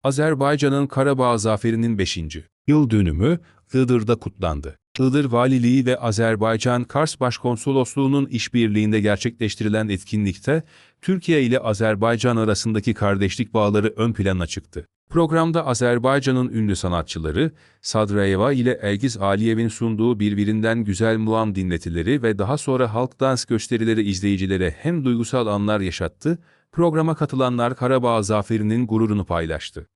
Azerbaycan'ın Karabağ Zaferi'nin 5. yıl dönümü Iğdır'da kutlandı. Iğdır Valiliği ve Azerbaycan Kars Başkonsolosluğu'nun işbirliğinde gerçekleştirilen etkinlikte Türkiye ile Azerbaycan arasındaki kardeşlik bağları ön plana çıktı. Programda Azerbaycan'ın ünlü sanatçıları Sadrayeva ile Elgiz Aliyev'in sunduğu birbirinden güzel muam dinletileri ve daha sonra halk dans gösterileri izleyicilere hem duygusal anlar yaşattı, programa katılanlar Karabağ Zaferi'nin gururunu paylaştı.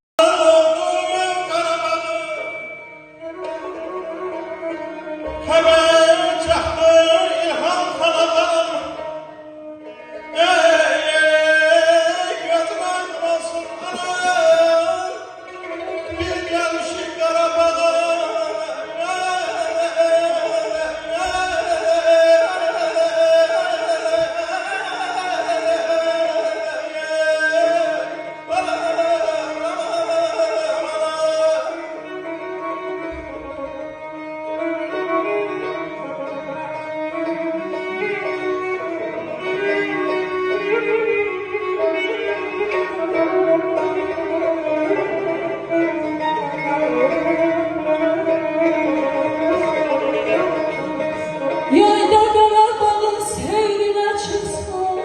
Yayda Qarabağın seyrinə çıxsan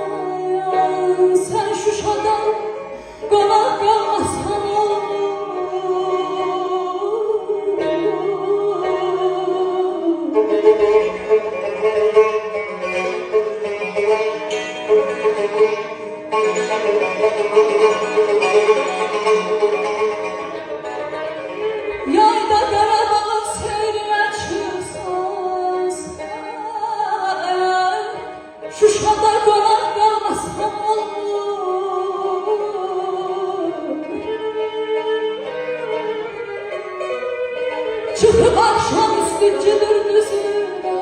sən, Şuşada qonaq qalmasan olur. Çıxıb axşam üstü gedir düzündə,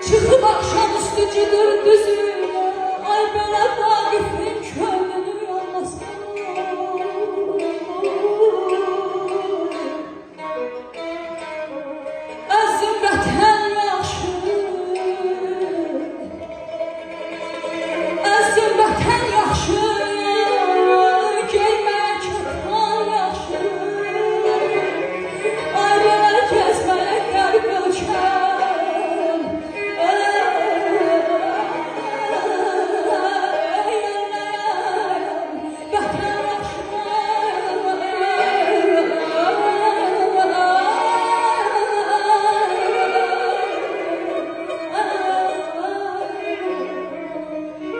Çıxıb axşamüstü gedir düzünə, ay belə Vaqifin könlünü yormasın. Əzim vətən yaxşı, əzim vətən yaxşı, geyməyə kətan yaxşı, ay belə gəzməyə qərb ölkəm.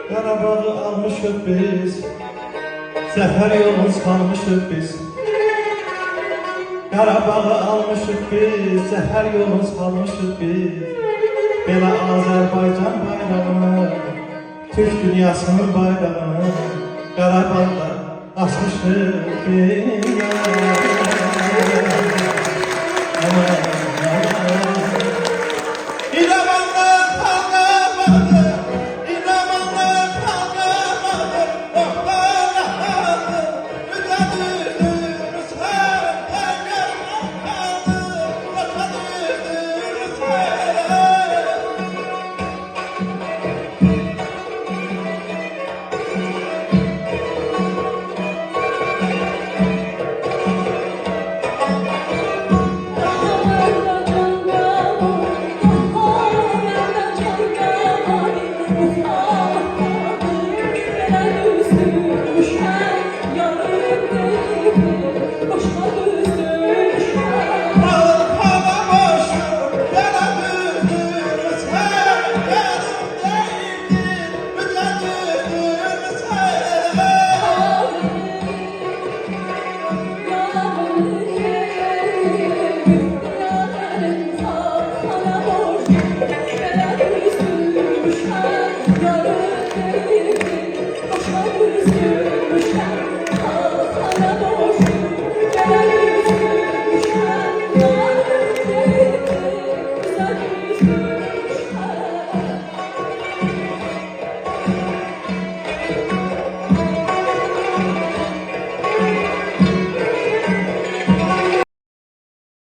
Qarabağı almışıq biz, zəfər yolunu salmışıq biz. Qarabağı almışıq biz, zəfər yolunu salmışıq biz. Belə Azərbaycan bayrağını, Türk dünyasının bayrağını Qarabağda asmışıq biz.